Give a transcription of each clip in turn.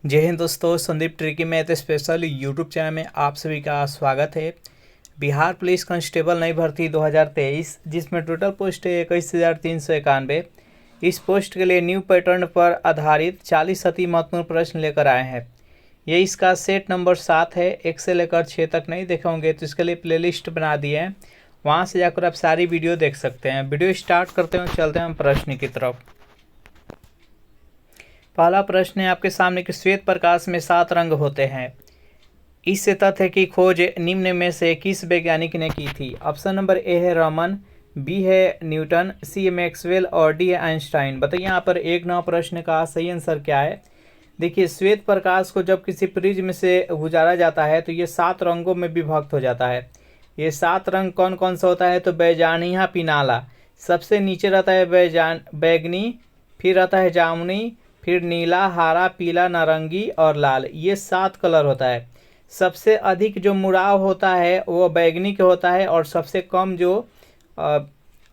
जय हिंद दोस्तों, Sandeep tricky math special YouTube channel में आप सभी का स्वागत है। बिहार पुलिस कांस्टेबल नई भर्ती 2023 जिसमें टोटल पोस्ट है 21,391। इस पोस्ट के लिए न्यू पैटर्न पर आधारित 40 अति महत्वपूर्ण प्रश्न लेकर आए हैं। ये इसका सेट नंबर 7 है। 1 से लेकर 6 तक नहीं देखे होंगे तो इसके लिए प्लेलिस्ट बना दिए हैं, वहाँ से जाकर आप सारी वीडियो देख सकते हैं। वीडियो स्टार्ट करते हैं, चलते हैं हम प्रश्न की तरफ। पहला प्रश्न है आपके सामने कि श्वेत प्रकाश में 7 रंग होते हैं। इस तथ्य की खोज निम्न में से किस वैज्ञानिक ने की थी? ऑप्शन नंबर ए है रमन, बी है न्यूटन, सी है मैक्सवेल और डी है आइंस्टाइन। बताइए यहाँ पर 1 प्रश्न का सही आंसर क्या है। देखिए, श्वेत प्रकाश को जब किसी प्रिज्म से गुजारा जाता है तो ये 7 रंगों में विभक्त हो जाता है। ये 7 रंग कौन कौन सा होता है? तो बैजानिया पिनाला सबसे नीचे रहता है, बैगनी, फिर रहता है जामुनी, फिर नीला, हरा, पीला, नारंगी और लाल। ये 7 कलर होता है। सबसे अधिक जो मुड़ाव होता है वो बैगनी के होता है और सबसे कम जो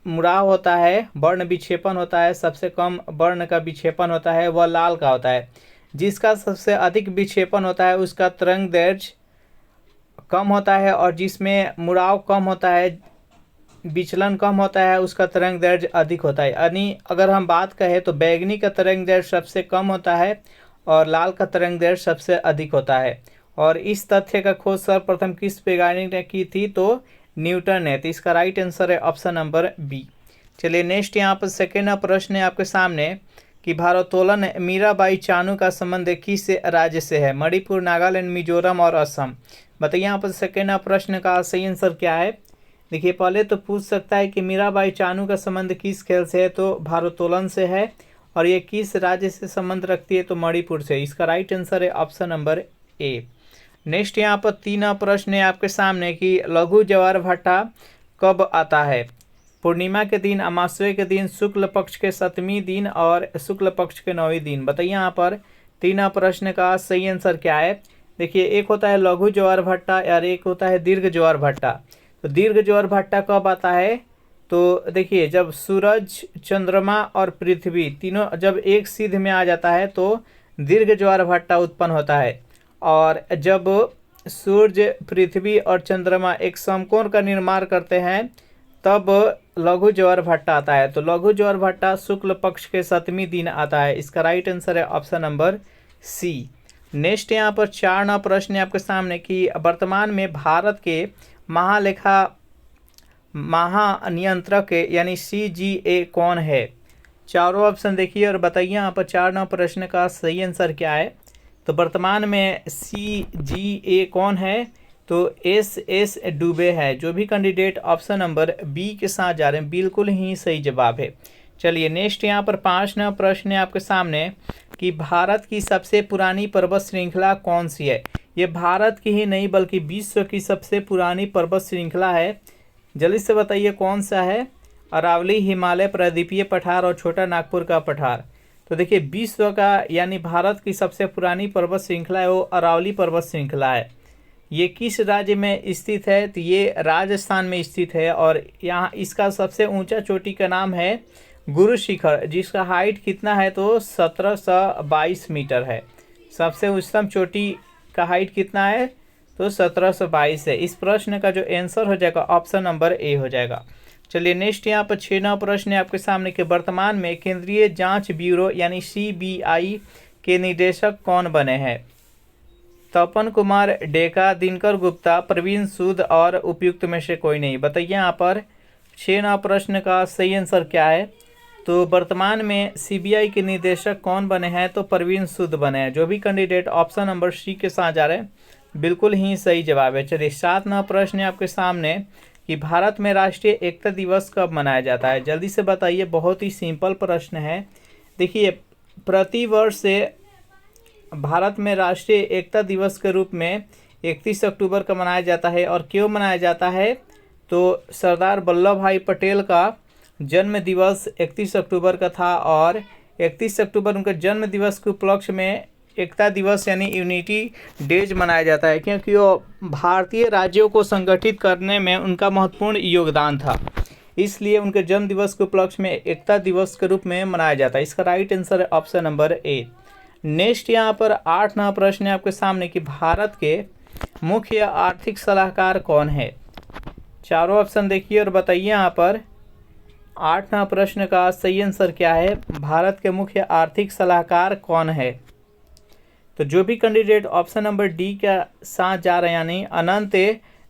मुड़ाव होता है, वर्ण विक्षेपण होता है, सबसे कम वर्ण का विक्षेपण होता है वह लाल का होता है। जिसका सबसे अधिक विक्षेपण होता है उसका तरंग दैर्ध्य कम होता है और जिसमें मुड़ाव कम होता है, विचलन कम होता है, उसका तरंग दैर्ध्य अधिक होता है। यानी अगर हम बात कहें तो बैगनी का तरंग दैर्ध्य सबसे कम होता है और लाल का तरंग दैर्ध्य सबसे अधिक होता है। और इस तथ्य का खोज सर्वप्रथम किस वैज्ञानिक ने की थी? तो न्यूटन ने। तो इसका राइट आंसर है ऑप्शन नंबर बी। चलिए नेक्स्ट यहाँ पर सेकेंड प्रश्न है आपके सामने कि भारोत्तोलन मीराबाई चानू का संबंध किस राज्य से है? मणिपुर, नागालैंड, मिजोरम और असम। बताइए यहाँ पर सेकेंड प्रश्न का सही आंसर क्या है। देखिए, पहले तो पूछ सकता है कि मीराबाई चानू का संबंध किस खेल से है? तो भारोत्तोलन से है। और ये किस राज्य से संबंध रखती है? तो मणिपुर से। इसका राइट आंसर है ऑप्शन नंबर ए। नेक्स्ट यहाँ पर 3 प्रश्न है आपके सामने कि लघु ज्वार भाटा कब आता है? पूर्णिमा के दिन, अमावस्या के दिन, शुक्ल पक्ष के 7वें दिन और शुक्ल पक्ष के 9वें दिन। बताइए यहाँ पर 3 प्रश्न का सही आंसर क्या है। देखिए, एक होता है लघु ज्वार भाटा और एक होता है दीर्घ ज्वार भाटा। तो दीर्घ ज्वार भाटा कब आता है? तो देखिए, जब सूरज, चंद्रमा और पृथ्वी तीनों जब एक सिध में आ जाता है तो दीर्घ ज्वार भाटा उत्पन्न होता है। और जब सूर्य, पृथ्वी और चंद्रमा एक समकोण का निर्माण करते हैं तब लघु ज्वार भाटा आता है। तो लघु ज्वार भाटा शुक्ल पक्ष के 7वें दिन आता है। इसका राइट आंसर है ऑप्शन नंबर सी। नेक्स्ट यहाँ पर 4 प्रश्न है आपके सामने कि वर्तमान में भारत के महानियंत्रक यानी CGA कौन है? चारों ऑप्शन देखिए और बताइए यहाँ पर 4 प्रश्न का सही आंसर क्या है। तो वर्तमान में CGA कौन है? तो SS डुबे है। जो भी कैंडिडेट ऑप्शन नंबर बी के साथ जा रहे हैं बिल्कुल ही सही जवाब है। चलिए नेक्स्ट यहाँ पर 5 प्रश्न है आपके सामने कि भारत की सबसे पुरानी पर्वत श्रृंखला कौन सी है? ये भारत की ही नहीं बल्कि विश्व की सबसे पुरानी पर्वत श्रृंखला है। जल्दी से बताइए कौन सा है? अरावली, हिमालय, प्रायद्वीपीय पठार और छोटा नागपुर का पठार। तो देखिए, विश्व का यानी भारत की सबसे पुरानी पर्वत श्रृंखला है वो अरावली पर्वत श्रृंखला है। ये किस राज्य में स्थित है? तो ये राजस्थान में स्थित है और यहाँ इसका सबसे ऊंचा चोटी का नाम है गुरु शिखर, जिसका हाइट कितना है? तो 1722 मीटर है। सबसे उच्चतम चोटी का हाइट कितना है? तो 1722 है। इस प्रश्न का जो आंसर हो जाएगा ऑप्शन नंबर ए हो जाएगा। चलिए नेक्स्ट यहाँ पर 6 प्रश्न है आपके सामने के वर्तमान में केंद्रीय जांच ब्यूरो यानी CBI के निदेशक कौन बने हैं? तपन कुमार डेका, दिनकर गुप्ता, प्रवीण सूद और उपयुक्त में से कोई नहीं। बताइए यहाँ पर 6 प्रश्न का सही आंसर क्या है। तो वर्तमान में CBI के निदेशक कौन बने हैं? तो प्रवीण सूद बने हैं। जो भी कैंडिडेट ऑप्शन नंबर सी के साथ जा रहे हैं बिल्कुल ही सही जवाब है। चलिए 7 प्रश्न है आपके सामने कि भारत में राष्ट्रीय एकता दिवस कब मनाया जाता है? जल्दी से बताइए, बहुत ही सिंपल प्रश्न है। देखिए, प्रतिवर्ष से भारत में राष्ट्रीय एकता दिवस के रूप में 31 अक्टूबर का मनाया जाता है। और क्यों मनाया जाता है? तो सरदार वल्लभ भाई पटेल का जन्म दिवस 31 अक्टूबर का था और 31 अक्टूबर उनके जन्म दिवस के उपलक्ष्य में एकता दिवस यानी यूनिटी डेज मनाया जाता है, क्योंकि वो भारतीय राज्यों को संगठित करने में उनका महत्वपूर्ण योगदान था। इसलिए उनके जन्म दिवस के उपलक्ष्य में एकता दिवस के रूप में मनाया जाता है। इसका राइट आंसर है ऑप्शन नंबर ए। नेक्स्ट यहाँ पर 8वां प्रश्न है आपके सामने कि भारत के मुख्य आर्थिक सलाहकार कौन है। चारों ऑप्शन देखिए और बताइए यहाँ पर 8वां प्रश्न का सही आंसर क्या है। भारत के मुख्य आर्थिक सलाहकार कौन है। तो जो भी कैंडिडेट ऑप्शन नंबर डी के साथ जा रहे हैं यानी अनंत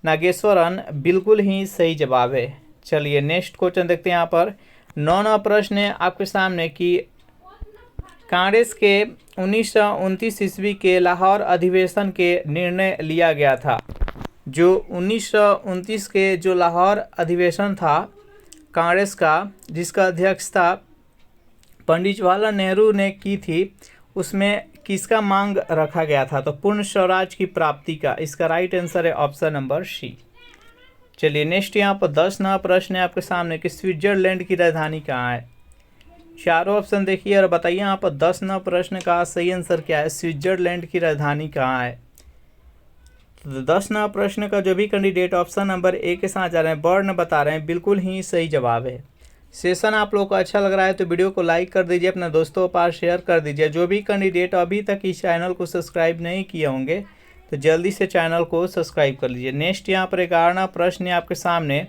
नागेश्वरन, बिल्कुल ही सही जवाब है। चलिए नेक्स्ट क्वेश्चन देखते हैं यहाँ पर 9वां प्रश्न है आपके सामने कि कांग्रेस के 1929 ईस्वी के लाहौर अधिवेशन के निर्णय लिया गया था। जो 1929 के जो लाहौर अधिवेशन था कांग्रेस का, जिसका अध्यक्षता पंडित जवाहरलाल नेहरू ने की थी, उसमें किसका मांग रखा गया था। तो पूर्ण स्वराज की प्राप्ति का। इसका राइट आंसर है ऑप्शन नंबर सी। चलिए नेक्स्ट यहाँ पर 10वां प्रश्न है आपके सामने कि स्विट्जरलैंड की राजधानी कहाँ है। चारों ऑप्शन देखिए और बताइए यहाँ पर 10वां प्रश्न का सही आंसर क्या है। स्विट्जरलैंड की राजधानी कहाँ है। तो 10वां प्रश्न का जो भी कैंडिडेट ऑप्शन नंबर ए के साथ जा रहे हैं, बर्न बता रहे हैं, बिल्कुल ही सही जवाब है। सेशन आप लोगों को अच्छा लग रहा है तो वीडियो को लाइक कर दीजिए, अपने दोस्तों के पास शेयर कर दीजिए। जो भी कैंडिडेट अभी तक इस चैनल को सब्सक्राइब नहीं किए होंगे तो जल्दी से चैनल को सब्सक्राइब कर लीजिए। नेक्स्ट यहाँ पर 11वां प्रश्न है आपके सामने,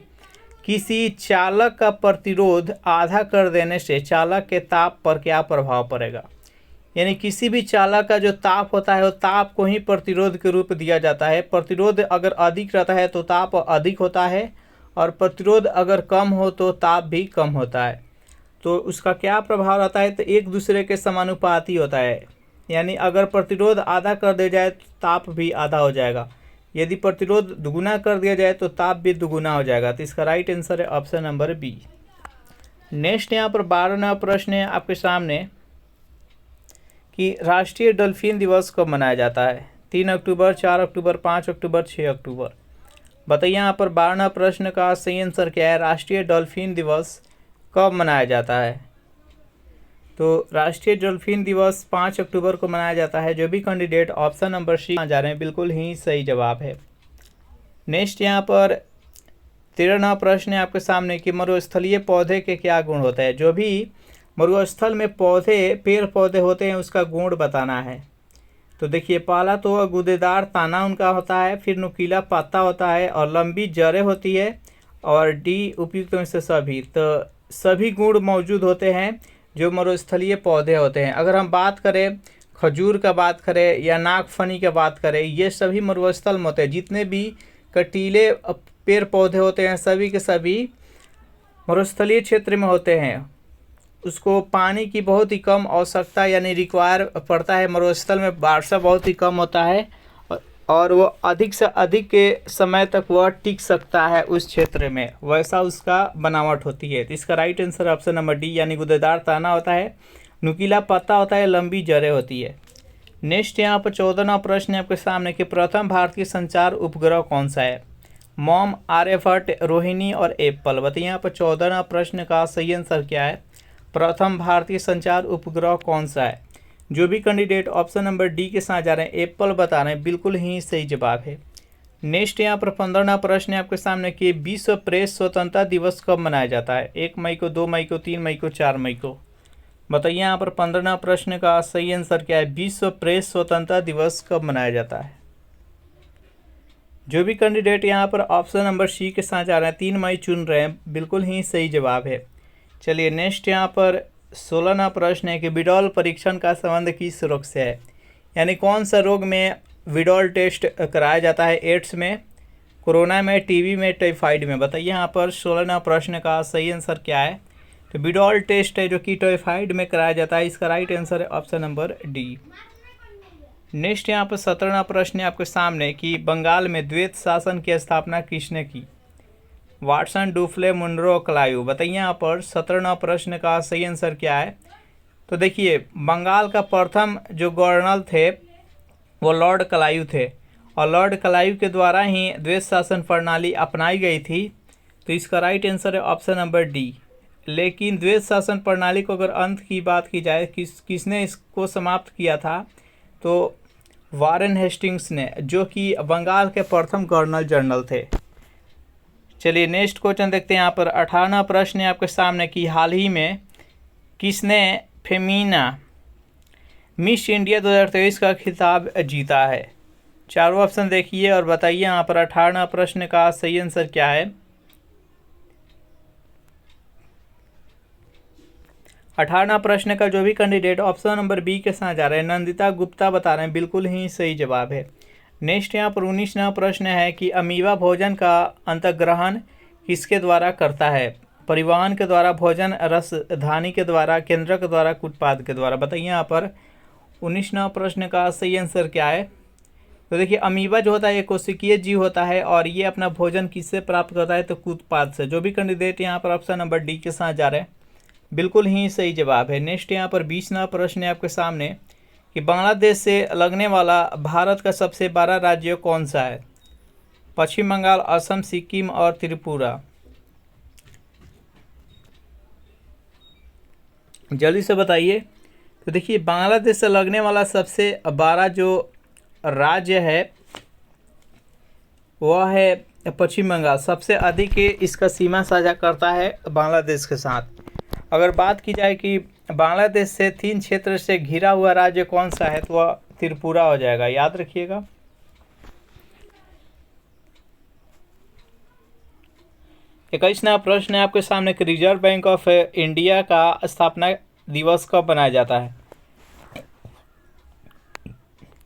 किसी चालक का प्रतिरोध आधा कर देने से चालक के ताप पर क्या प्रभाव पड़ेगा। यानी किसी भी चालक का जो ताप होता है वो ताप को ही प्रतिरोध के रूप दिया जाता है। प्रतिरोध अगर अधिक रहता है तो ताप अधिक होता है और प्रतिरोध अगर कम हो तो ताप भी कम होता है। तो उसका क्या प्रभाव रहता है, तो एक दूसरे के समानुपाती होता है। यानी अगर प्रतिरोध आधा कर दिया जाए तो ताप भी आधा हो जाएगा, यदि प्रतिरोध दुगुना कर दिया जाए तो ताप भी दुगुना हो जाएगा। तो इसका राइट आंसर है ऑप्शन नंबर बी। नेक्स्ट यहाँ पर 12वां प्रश्न है आपके सामने कि राष्ट्रीय डॉल्फिन दिवस कब मनाया जाता है। 3 अक्टूबर, 4 अक्टूबर, 5 अक्टूबर, 6 अक्टूबर। बताइए यहाँ पर 12वां प्रश्न का सही आंसर क्या है। राष्ट्रीय डॉल्फिन दिवस कब मनाया जाता है। तो राष्ट्रीय डॉल्फिन दिवस 5 अक्टूबर को मनाया जाता है। जो भी कैंडिडेट ऑप्शन नंबर सी जा रहे हैं, बिल्कुल ही सही जवाब है। नेक्स्ट यहाँ पर 13वां प्रश्न है आपके सामने कि मरुस्थलीय पौधे के क्या गुण होते हैं। जो भी मरुस्थल में पेड़ पौधे होते हैं उसका गुण बताना है। तो देखिए पहला तो गूदेदार तना उनका होता है, फिर नुकीला पत्ता होता है और लंबी जड़ें होती है, और डी उपयुक्त में से सभी। तो सभी गुण मौजूद होते हैं जो मरुस्थलीय पौधे होते हैं। अगर हम बात करें खजूर का बात करें या नागफनी का बात करें, ये सभी मरुस्थल में होते हैं। जितने भी कटीले पेड़ पौधे होते हैं सभी के सभी मरुस्थलीय क्षेत्र में होते हैं। उसको पानी की बहुत ही कम आवश्यकता यानी रिक्वायर पड़ता है। मरुस्थल में वर्षा बहुत ही कम होता है और वो अधिक से अधिक के समय तक वह टिक सकता है उस क्षेत्र में, वैसा उसका बनावट होती है। तो इसका right answer option number D यानी गूदेदार तना होता है, नुकीला पत्ता होता है, लंबी जड़ें होती है। नेक्स्ट यहाँ पर 14वां प्रश्न है आपके सामने कि प्रथम भारतीय संचार उपग्रह कौन सा है। मॉम, आर्यभट्ट, रोहिणी और एप्पल। बताइए यहाँ पर 14वां प्रश्न का सही आंसर क्या है। प्रथम भारतीय संचार उपग्रह कौन सा है। जो भी कैंडिडेट ऑप्शन नंबर डी के साथ जा रहे हैं, एप्पल बता रहे हैं, बिल्कुल ही सही जवाब है। नेक्स्ट यहाँ पर 15वां प्रश्न है आपके सामने कि विश्व प्रेस स्वतंत्रता दिवस कब मनाया जाता है। 1 मई को, 2 मई को, 3 मई को, 4 मई को। बताइए यहाँ पर 15वां प्रश्न का सही आंसर क्या है। विश्व प्रेस स्वतंत्रता दिवस कब मनाया जाता है। जो भी कैंडिडेट यहाँ पर ऑप्शन नंबर सी के साथ जा रहे हैं, 3 मई चुन रहे हैं, बिल्कुल ही सही जवाब है। चलिए नेक्स्ट यहाँ पर 16वां प्रश्न है कि विडॉल परीक्षण का संबंध किस रोग से है। यानी कौन सा रोग में विडॉल टेस्ट कराया जाता है। एड्स में, कोरोना में, टीबी में, टाइफाइड में। बताइए यहाँ पर 16वां प्रश्न का सही आंसर क्या है। तो विडॉल टेस्ट है जो कि टाइफाइड में कराया जाता है। इसका राइट आंसर है ऑप्शन नंबर डी। नेक्स्ट यहाँ पर 17वां प्रश्न है आपके सामने कि बंगाल में द्वैत शासन की स्थापना किसने की। Watson, Dupleix, Munro, Clive. बताइए यहाँ पर 17वां प्रश्न का सही आंसर क्या है। तो देखिए बंगाल का प्रथम जो गवर्नर थे वो लॉर्ड क्लाइव थे और लॉर्ड क्लाइव के द्वारा ही द्वैत शासन प्रणाली अपनाई गई थी। तो इसका राइट आंसर है ऑप्शन नंबर डी। लेकिन द्वैत शासन प्रणाली को अगर अंत की बात की जाए किसने इसको समाप्त किया था, तो वारेन हेस्टिंग्स ने, जो कि बंगाल के प्रथम गवर्नर जनरल थे। चलिए नेक्स्ट क्वेश्चन देखते हैं। यहाँ पर 18वां प्रश्न है आपके सामने कि हाल ही में किसने फेमिना मिस इंडिया 2023 का खिताब जीता है? चारों ऑप्शन देखिए और बताइए यहाँ पर 18वां प्रश्न का सही आंसर क्या है। 18वां प्रश्न का जो भी कैंडिडेट ऑप्शन नंबर बी के साथ जा रहे हैं नंदिता गुप्ता बता रहे हैं बिल्कुल ही सही जवाब है। नेक्स्ट यहाँ पर 19वां प्रश्न है कि अमीबा भोजन का अंतर्ग्रहण किसके द्वारा करता है? परिवहन के द्वारा, भोजन रसधानी के द्वारा, केंद्रक के द्वारा, उत्पाद के द्वारा। बताइए यहाँ पर 19वां प्रश्न का सही आंसर क्या है। तो देखिए अमीबा जो होता है एक कोशिकीय जीव होता है और ये अपना भोजन किससे प्राप्त करता है? तो उत्पाद से। जो भी कैंडिडेट यहाँ पर ऑप्शन नंबर डी के साथ जा रहे हैं बिल्कुल ही सही जवाब है। नेक्स्ट यहाँ पर 20वां प्रश्न है आपके सामने कि बांग्लादेश से लगने वाला भारत का सबसे बड़ा राज्य कौन सा है? पश्चिम बंगाल, असम, सिक्किम और त्रिपुरा। जल्दी से बताइए। तो देखिए बांग्लादेश से लगने वाला सबसे बड़ा जो राज्य है वह है पश्चिम बंगाल। सबसे अधिक इसका सीमा साझा करता है बांग्लादेश के साथ। अगर बात की जाए कि बांग्लादेश से 3 क्षेत्र से घिरा हुआ राज्य कौन सा है तो वह त्रिपुरा हो जाएगा, याद रखिएगा। इक्कीसवां प्रश्न है आपके सामने कि रिजर्व बैंक ऑफ इंडिया का स्थापना दिवस कब मनाया जाता है?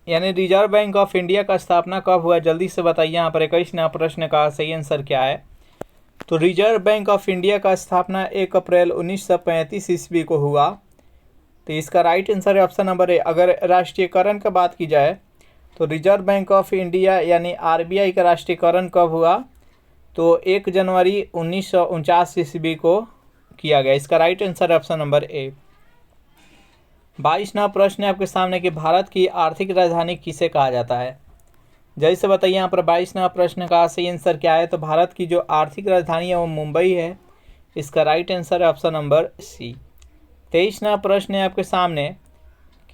यानी रिजर्व बैंक ऑफ इंडिया का स्थापना कब हुआ? जल्दी से बताइए यहाँ पर 21वां प्रश्न का सही आंसर क्या है। तो रिजर्व बैंक ऑफ इंडिया का स्थापना 1 अप्रैल 1935 ईस्वी को हुआ। तो इसका राइट आंसर है ऑप्शन नंबर ए। अगर राष्ट्रीयकरण की बात की जाए तो रिजर्व बैंक ऑफ इंडिया यानी आरबीआई का राष्ट्रीयकरण कब हुआ? तो 1 जनवरी 1949 ईस्वी को किया गया। इसका राइट आंसर है ऑप्शन नंबर ए। 22वां प्रश्न है आपके सामने कि भारत की आर्थिक राजधानी किसे कहा जाता है? जैसे बताइए यहाँ पर 22वां प्रश्न का सही आंसर क्या है। तो भारत की जो आर्थिक राजधानी है वो मुंबई है। इसका राइट आंसर है ऑप्शन नंबर सी। 23वां प्रश्न है आपके सामने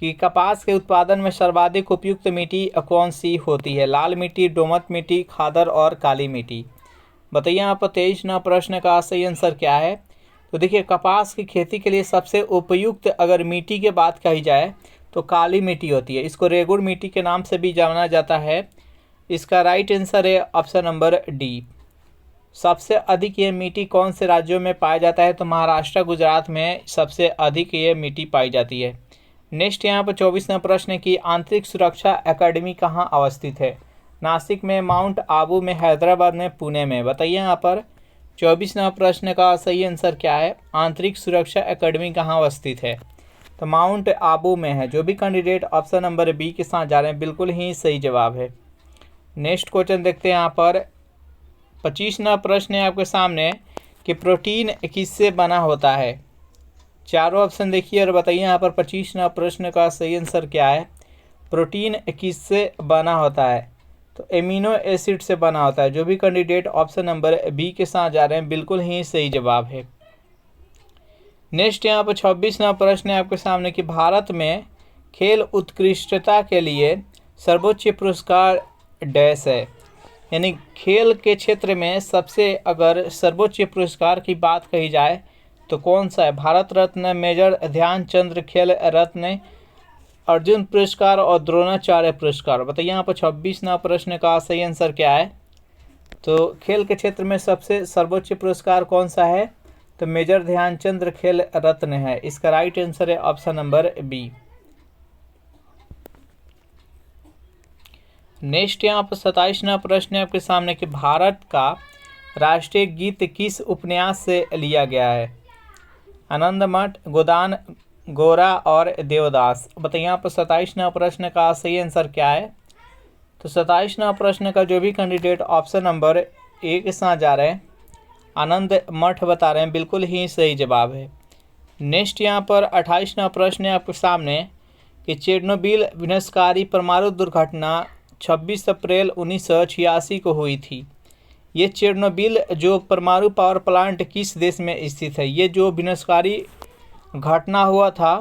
कि कपास के उत्पादन में सर्वाधिक उपयुक्त मिट्टी कौन सी होती है? लाल मिट्टी, दोमट मिट्टी, खादर और काली मिट्टी। बताइए यहाँ पर 23वां प्रश्न का सही आंसर क्या है। तो देखिए कपास की खेती के लिए सबसे उपयुक्त अगर मिट्टी की बात कही जाए तो काली मिट्टी होती है। इसको रेगुड़ मिट्टी के नाम से भी जाना जाता है। इसका राइट आंसर है ऑप्शन नंबर डी। सबसे अधिक ये मिट्टी कौन से राज्यों में पाया जाता है? तो महाराष्ट्र, गुजरात में सबसे अधिक ये मिट्टी पाई जाती है। नेक्स्ट यहाँ पर 24वां प्रश्न की आंतरिक सुरक्षा एकेडमी कहाँ अवस्थित है? नासिक में, माउंट आबू में, हैदराबाद में, पुणे में। बताइए यहाँ पर 24वां प्रश्न का सही आंसर क्या है। आंतरिक सुरक्षा एकेडमी कहाँ अवस्थित है? तो माउंट आबू में है। जो भी कैंडिडेट ऑप्शन नंबर बी के साथ जा रहे हैं बिल्कुल ही सही जवाब है। नेक्स्ट क्वेश्चन देखते हैं यहाँ पर 25वां प्रश्न है आपके सामने कि प्रोटीन किससे बना होता है? चारों ऑप्शन देखिए और बताइए यहाँ पर 25वां प्रश्न का सही आंसर क्या है। प्रोटीन किससे बना होता है? तो एमिनो एसिड से बना होता है। जो भी कैंडिडेट ऑप्शन नंबर बी के साथ जा रहे हैं बिल्कुल ही सही जवाब है। नेक्स्ट यहाँ पर 26वां प्रश्न है आपके सामने कि भारत में खेल उत्कृष्टता के लिए सर्वोच्च पुरस्कार डैश है। यानी खेल के क्षेत्र में सबसे अगर सर्वोच्च पुरस्कार की बात कही जाए तो कौन सा है? भारत रत्न, मेजर ध्यानचंद खेल रत्न, अर्जुन पुरस्कार और द्रोणाचार्य पुरस्कार। बताइए यहाँ पर 26वां प्रश्न का सही आंसर क्या है। तो खेल के क्षेत्र में सबसे सर्वोच्च पुरस्कार कौन सा है? तो मेजर ध्यानचंद खेल रत्न है। इसका राइट आंसर है ऑप्शन नंबर बी। नेक्स्ट यहाँ पर 27वां प्रश्न है आपके सामने कि भारत का राष्ट्रीय गीत किस उपन्यास से लिया गया है? आनंदमठ, गोदान, गोरा और देवदास। बताइए यहाँ पर 27वां प्रश्न का सही आंसर क्या है। तो 27वां प्रश्न का जो भी कैंडिडेट ऑप्शन नंबर ए के साथ जा रहे हैं आनंद मठ बता रहे हैं बिल्कुल ही सही जवाब है। नेक्स्ट यहाँ पर 28वां प्रश्न है आपके सामने कि चेरनोबिल विनाशकारी परमाणु दुर्घटना 26 अप्रैल 1986 को हुई थी। ये चेरनोबिल जो परमाणु पावर प्लांट किस देश में स्थित है? ये जो विनाशकारी घटना हुआ था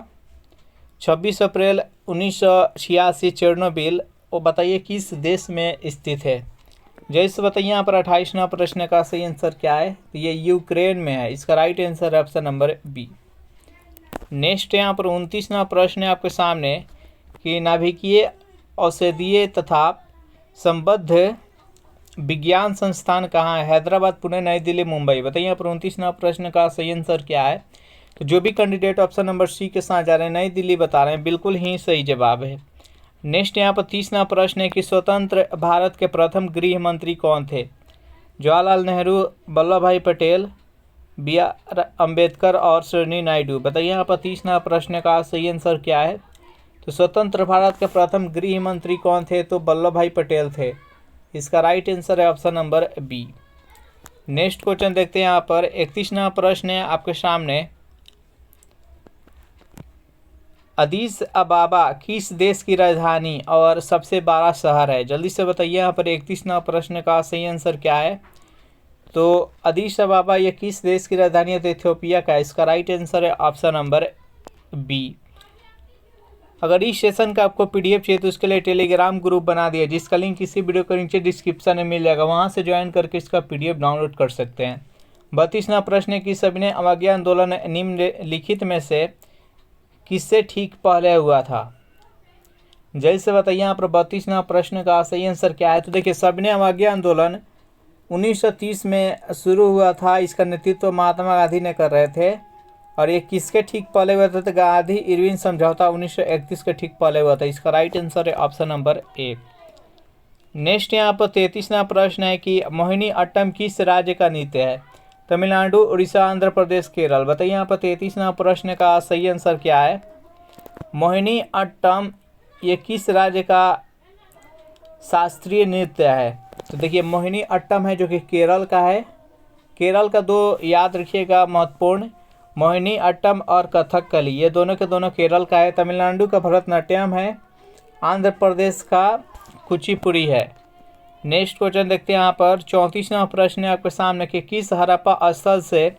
26 अप्रैल 1986 चेरनोबिल, वो बताइए किस देश में स्थित है? जैसे बताइए यहाँ पर 28वां प्रश्न का सही आंसर क्या है। तो ये यूक्रेन में है। इसका राइट आंसर है ऑप्शन नंबर बी। नेक्स्ट यहाँ पर 29वां प्रश्न है आपके सामने कि नाभिकीय औषधीय तथा संबद्ध विज्ञान संस्थान कहाँ है? हैदराबाद, पुणे, नई दिल्ली, मुंबई। बताइए यहाँ पर 29वां प्रश्न का सही आंसर क्या है? तो जो भी कैंडिडेट ऑप्शन नंबर सी के साथ जा रहे हैं, नई दिल्ली बता रहे हैं, बिल्कुल ही सही जवाब है। नेक्स्ट यहाँ पर 30वां प्रश्न है कि स्वतंत्र भारत के प्रथम गृह मंत्री कौन थे? जवाहरलाल नेहरू, वल्लभ भाई पटेल, BR अम्बेडकर और सरोजिनी नायडू। बताइए यहाँ पर 30वां प्रश्न का सही आंसर क्या है? तो स्वतंत्र भारत के प्रथम गृह मंत्री कौन थे? तो वल्लभ भाई पटेल थे। इसका राइट आंसर है option number B. Next question देखते हैं यहाँ पर 31वां प्रश्न है आपके सामने। अदीस अबाबा किस देश की राजधानी और सबसे बड़ा शहर है? जल्दी से बताइए यहाँ पर 31वां प्रश्न का सही आंसर क्या है? तो अदीस अबाबा ये किस देश की राजधानी है? तो इथियोपिया का। इसका राइट आंसर है ऑप्शन नंबर बी। अगर इस सेशन का आपको PDF चाहिए तो उसके लिए टेलीग्राम ग्रुप बना दिया, जिसका लिंक इसी वीडियो के नीचे डिस्क्रिप्शन में मिल जाएगा, वहां से ज्वाइन करके इसका PDF डाउनलोड कर सकते हैं। 32वां प्रश्न है कि सविनय अवज्ञा आंदोलन निम्नलिखित में से किससे ठीक पहले हुआ था? जल्दी से बताइए यहाँ पर 32वां प्रश्न का सही आंसर क्या है? तो देखिए, सविनय अवज्ञा आंदोलन 1930 में शुरू हुआ था। इसका नेतृत्व महात्मा गांधी ने कर रहे थे। और ये किसके ठीक पहले हुआ था? तो गांधी इरविन समझौता 1931 के ठीक पहले हुआ था। इसका राइट आंसर है ऑप्शन नंबर ए। नेक्स्ट यहाँ पर 33वां प्रश्न है कि मोहिनी अट्टम किस राज्य का नृत्य है? तमिलनाडु, उड़ीसा, आंध्र प्रदेश, केरल। बताइए यहाँ पर 33वां प्रश्न का सही आंसर क्या है? मोहिनी अट्टम ये किस राज्य का शास्त्रीय नृत्य है? तो देखिए, मोहिनी अट्टम है जो कि केरल का है। केरल का दो याद रखिएगा महत्वपूर्ण, मोहिनी अट्टम और कथकली, ये दोनों के दोनों केरल का है। तमिलनाडु का भरतनाट्यम है। आंध्र प्रदेश का कुचिपुड़ी है। नेक्स्ट क्वेश्चन देखते हैं यहाँ पर 34वां प्रश्न है आपके सामने कि किस हड़प्पा स्थल से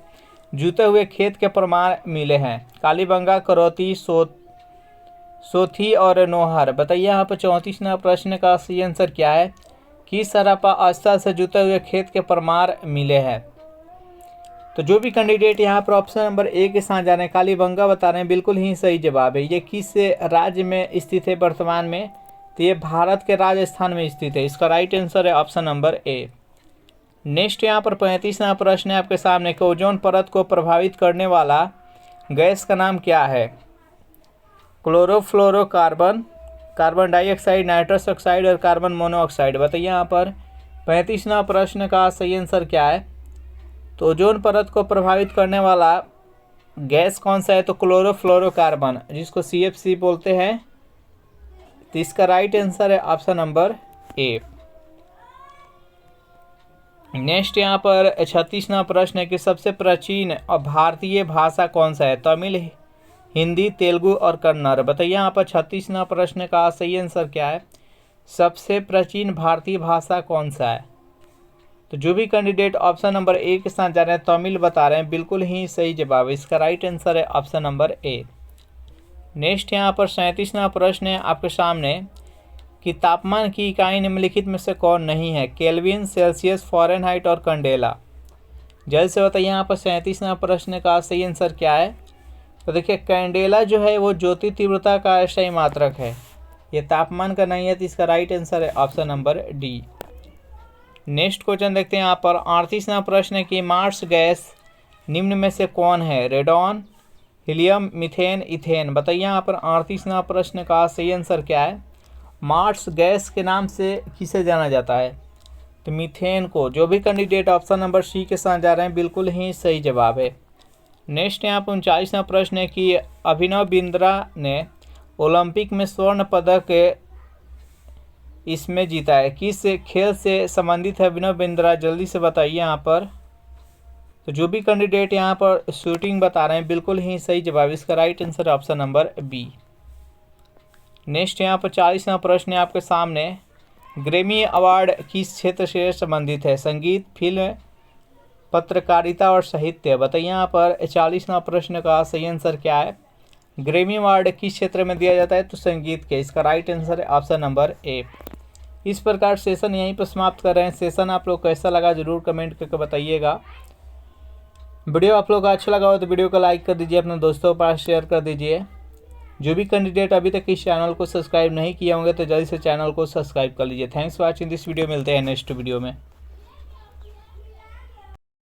जुते हुए खेत के प्रमाण मिले हैं? कालीबंगा, करौती, सोथी और नोहर। बताइए यहाँ पर 34वां प्रश्न का सही आंसर क्या है? किस हड़प्पा स्थल से जुते हुए खेत के प्रमाण मिले हैं? तो जो भी कैंडिडेट यहाँ पर ऑप्शन नंबर ए के साथ जा रहे हैं, कालीबंगा बता रहे हैं, बिल्कुल ही सही जवाब है। ये किस राज्य में स्थित है वर्तमान में? तो ये भारत के राजस्थान में स्थित है। इसका राइट आंसर है ऑप्शन नंबर ए। नेक्स्ट यहाँ पर 35वां प्रश्न है आपके सामने कि ओजोन परत को प्रभावित करने वाला गैस का नाम क्या है? Chlorofluorocarbon, carbon dioxide, nitrous oxide और कार्बन मोनोऑक्साइड। बताइए यहाँ पर 35वां प्रश्न का सही आंसर क्या है? तो ओजोन परत को प्रभावित करने वाला गैस कौन सा है? तो क्लोरोफ्लोरोकार्बन, जिसको CFC बोलते हैं। तो इसका राइट आंसर है ऑप्शन नंबर ए। नेक्स्ट यहाँ पर 36वां प्रश्न है कि सबसे प्राचीन और भारतीय भाषा कौन सा है? तमिल, हिंदी, तेलुगु और कन्नड़। बताइए यहाँ पर 36वां प्रश्न का सही आंसर क्या है? सबसे प्राचीन भारतीय भाषा कौन सा है? तो जो भी कैंडिडेट ऑप्शन नंबर ए के साथ जा रहे हैं, तमिल बता रहे हैं, बिल्कुल ही सही जवाब है। इसका राइट आंसर है ऑप्शन नंबर ए। नेक्स्ट यहाँ पर 37वां प्रश्न है आपके सामने कि तापमान की इकाई निम्नलिखित में से कौन नहीं है? केल्विन, सेल्सियस, फ़ारेनहाइट और कैंडेला। जल्द से बताइए यहाँ पर 37वां प्रश्न का सही आंसर क्या है? तो देखिए, कैंडेला जो है वो ज्योति तीव्रता का अस्थायी मात्रक है, ये तापमान का नहीं है। तो इसका राइट आंसर है option number D. Next question देखते हैं यहाँ पर 38वां प्रश्न है कि मार्स गैस निम्न में से कौन है? Radon, helium, methane, ethane. बताइए यहाँ पर 38वां प्रश्न का सही आंसर क्या है? मार्स गैस के नाम से किसे जाना जाता है? तो मीथेन को। जो भी कैंडिडेट ऑप्शन नंबर सी के साथ जा रहे हैं, बिल्कुल ही सही जवाब है। नेक्स्ट यहाँ पर 39वां प्रश्न है कि अभिनव बिंद्रा ने ओलंपिक में स्वर्ण पदक इसमें जीता है। किस खेल से संबंधित है अभिनव बिंद्रा? जल्दी से बताइए यहाँ पर। तो जो भी कैंडिडेट यहाँ पर शूटिंग बता रहे हैं, बिल्कुल ही सही जवाब। इसका right answer option number B. Next यहाँ पर 40वां प्रश्न है आपके सामने, ग्रैमी अवार्ड किस क्षेत्र से संबंधित है? संगीत, फिल्म, पत्रकारिता और साहित्य। बताइए यहाँ पर 40वां प्रश्न का सही आंसर क्या है? ग्रैमी अवार्ड किस क्षेत्र में दिया जाता है? तो संगीत के। इसका राइट आंसर है ऑप्शन नंबर ए। इस प्रकार सेशन यहीं पर समाप्त कर रहे हैं। सेशन आप लोग कैसा लगा जरूर कमेंट करके बताइएगा। वीडियो आप लोग को अच्छा लगा हो तो वीडियो को लाइक कर दीजिए, अपने दोस्तों के पास शेयर कर दीजिए। जो भी कैंडिडेट अभी तक इस चैनल को सब्सक्राइब नहीं किया होंगे तो जल्दी से चैनल को सब्सक्राइब कर लीजिए। Thanks for watching this video. मिलते हैं नेक्स्ट वीडियो में।